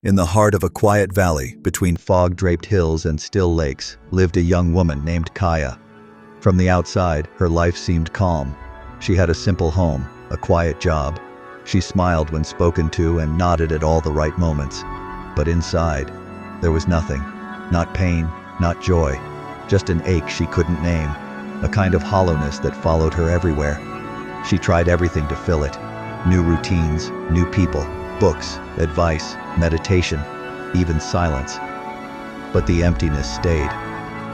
In the heart of a quiet valley, between fog-draped hills and still lakes, lived a young woman named Kaya. From the outside, her life seemed calm. She had a simple home, a quiet job. She smiled when spoken to and nodded at all the right moments. But inside, there was nothing. Not pain, not joy. Just an ache she couldn't name. A kind of hollowness that followed her everywhere. She tried everything to fill it. New routines, new people, books, advice, meditation, even silence. But the emptiness stayed.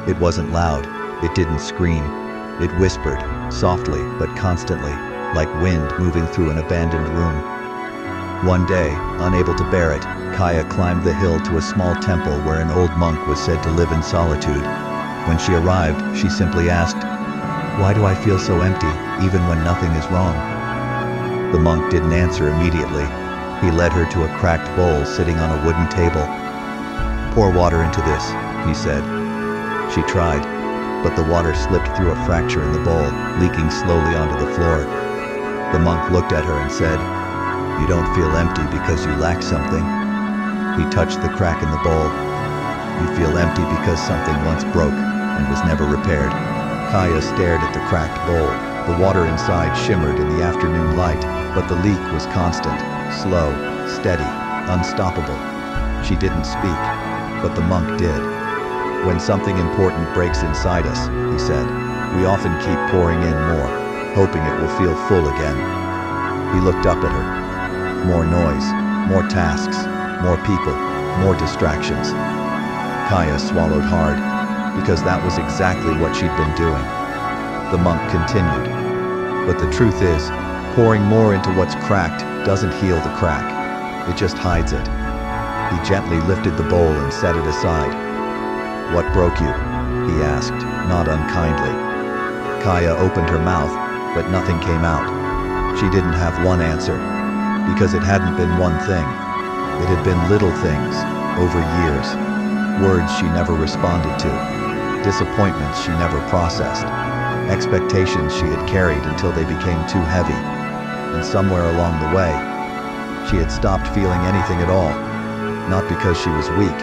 It wasn't loud. It didn't scream. It whispered, softly but constantly, like wind moving through an abandoned room. One day, unable to bear it, Kaya climbed the hill to a small temple where an old monk was said to live in solitude. When she arrived, she simply asked, "Why do I feel so empty, even when nothing is wrong?" The monk didn't answer immediately. He led her to a cracked bowl sitting on a wooden table. "Pour water into this," he said. She tried, but the water slipped through a fracture in the bowl, leaking slowly onto the floor. The monk looked at her and said, "You don't feel empty because you lack something." He touched the crack in the bowl. "You feel empty because something once broke and was never repaired." Kaya stared at the cracked bowl. The water inside shimmered in the afternoon light, but the leak was constant, slow, steady, unstoppable. She didn't speak, but the monk did. "When something important breaks inside us," he said, "we often keep pouring in more, hoping it will feel full again." He looked up at her. More noise, more tasks, more people, more distractions. Kaya swallowed hard, because that was exactly what she'd been doing. The monk continued, "But the truth is, pouring more into what's cracked doesn't heal the crack. It just hides it." He gently lifted the bowl and set it aside. "What broke you?" he asked, not unkindly. Kaya opened her mouth, but nothing came out. She didn't have one answer, because it hadn't been one thing. It had been little things, over years. Words she never responded to. Disappointments she never processed. Expectations she had carried until they became too heavy. And somewhere along the way, she had stopped feeling anything at all. Not because she was weak,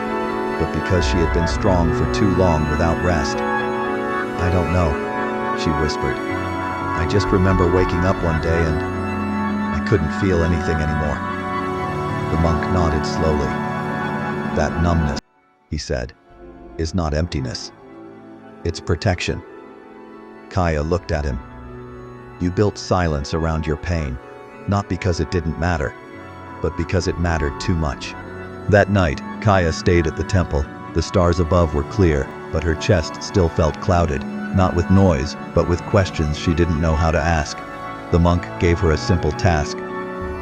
but because she had been strong for too long without rest. "I don't know," she whispered. "I just remember waking up one day and I couldn't feel anything anymore." The monk nodded slowly. "That numbness," he said, "is not emptiness. It's protection." Kaya looked at him. "You built silence around your pain, not because it didn't matter, but because it mattered too much." That night, Kaya stayed at the temple. The stars above were clear, but her chest still felt clouded, not with noise, but with questions she didn't know how to ask. The monk gave her a simple task.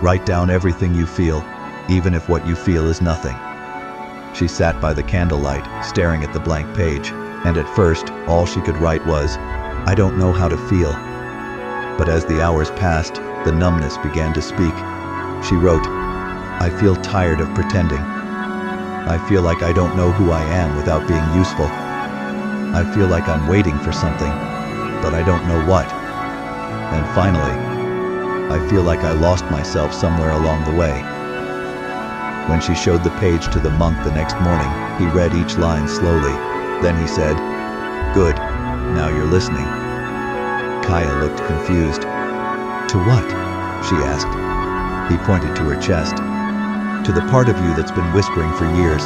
"Write down everything you feel, even if what you feel is nothing." She sat by the candlelight, staring at the blank page, and at first, all she could write was, "I don't know how to feel." But as the hours passed, the numbness began to speak. She wrote, "I feel tired of pretending. I feel like I don't know who I am without being useful. I feel like I'm waiting for something, but I don't know what. And finally, I feel like I lost myself somewhere along the way." When she showed the page to the monk the next morning, he read each line slowly. Then he said, "Good, now you're listening." Kaya looked confused. "To what?" she asked. He pointed to her chest. "To the part of you that's been whispering for years,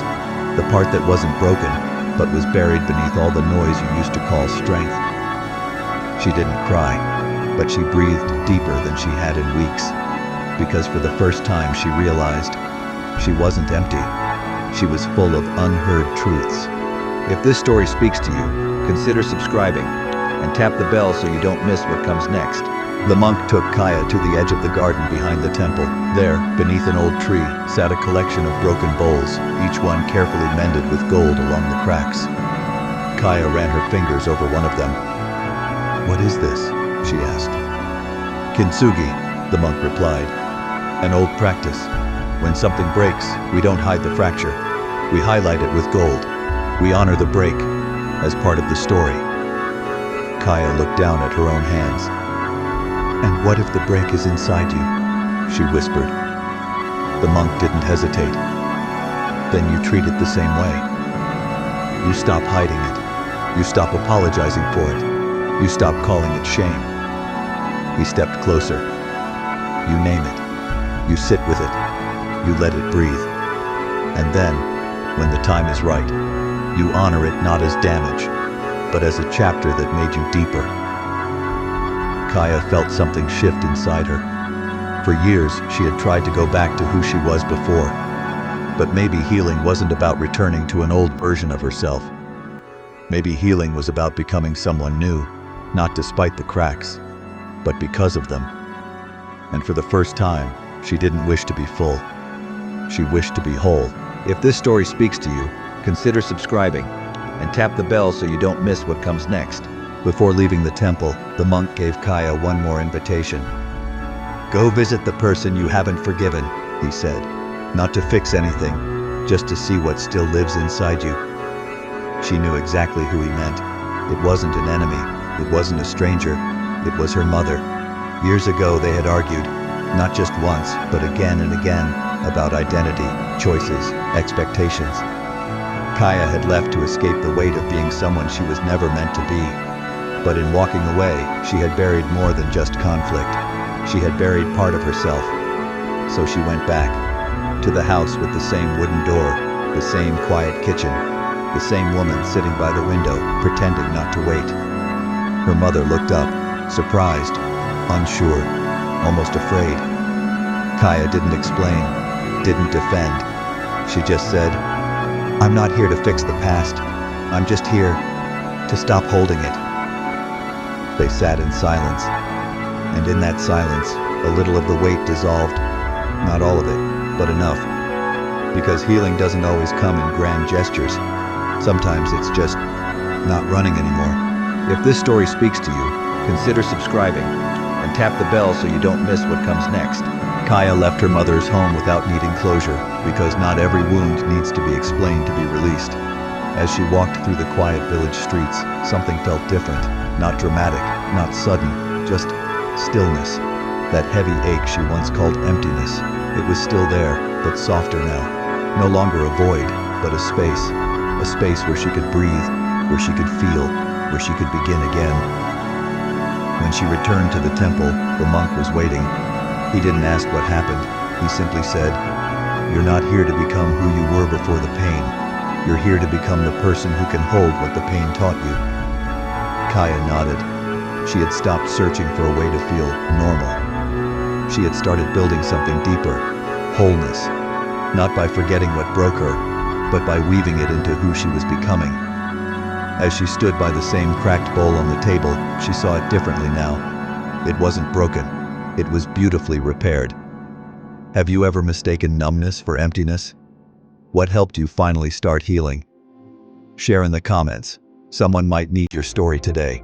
the part that wasn't broken, but was buried beneath all the noise you used to call strength." She didn't cry, but she breathed deeper than she had in weeks, because for the first time she realized she wasn't empty. She was full of unheard truths. If this story speaks to you, consider subscribing and tap the bell so you don't miss what comes next. The monk took Kaya to the edge of the garden behind the temple. There, beneath an old tree, sat a collection of broken bowls, each one carefully mended with gold along the cracks. Kaya ran her fingers over one of them. "What is this?" she asked. "Kintsugi," the monk replied. "An old practice. When something breaks, we don't hide the fracture. We highlight it with gold. We honor the break as part of the story." Kaya looked down at her own hands. "And what if the break is inside you?" she whispered. The monk didn't hesitate. then you treat it the same way. You stop hiding it. You stop apologizing for it. You stop calling it shame. He stepped closer. You name it. You sit with it. You let it breathe. And then, when the time is right, you honor it not as damage, but as a chapter that made you deeper. Kaya felt something shift inside her. For years, she had tried to go back to who she was before. But maybe healing wasn't about returning to an old version of herself. Maybe healing was about becoming someone new, not despite the cracks, but because of them. And for the first time, she didn't wish to be full. She wished to be whole. If this story speaks to you, consider subscribing and tap the bell so you don't miss what comes next. Before leaving the temple, the monk gave Kaya one more invitation. Go visit the person you haven't forgiven, he said. Not to fix anything, just to see what still lives inside you. She knew exactly who he meant. It wasn't an enemy. It wasn't a stranger. It was her mother. Years ago they had argued, not just once, but again and again, about identity, choices, expectations. Kaya had left to escape the weight of being someone she was never meant to be. But in walking away, she had buried more than just conflict. She had buried part of herself. So she went back, to the house with the same wooden door, the same quiet kitchen, the same woman sitting by the window, pretending not to wait. Her mother looked up, surprised, unsure, almost afraid. Kaya didn't explain, didn't defend. She just said, I'm not here to fix the past. I'm just here to stop holding it. They sat in silence, and in that silence, a little of the weight dissolved. Not all of it, but enough. Because healing doesn't always come in grand gestures. Sometimes it's just not running anymore. If this story speaks to you, consider subscribing and tap the bell so you don't miss what comes next. Kaya left her mother's home without needing closure, because not every wound needs to be explained to be released. As she walked through the quiet village streets, something felt different. Not dramatic, not sudden, just stillness. That heavy ache she once called emptiness. It was still there, but softer now. No longer a void, but a space. A space where she could breathe, where she could feel, where she could begin again. When she returned to the temple, the monk was waiting. He didn't ask what happened. He simply said, You're not here to become who you were before the pain. You're here to become the person who can hold what the pain taught you. Kaya nodded. She had stopped searching for a way to feel normal. She had started building something deeper, wholeness. Not by forgetting what broke her, but by weaving it into who she was becoming. As she stood by the same cracked bowl on the table, she saw it differently now. It wasn't broken. It was beautifully repaired. Have you ever mistaken numbness for emptiness? What helped you finally start healing? Share in the comments. Someone might need your story today.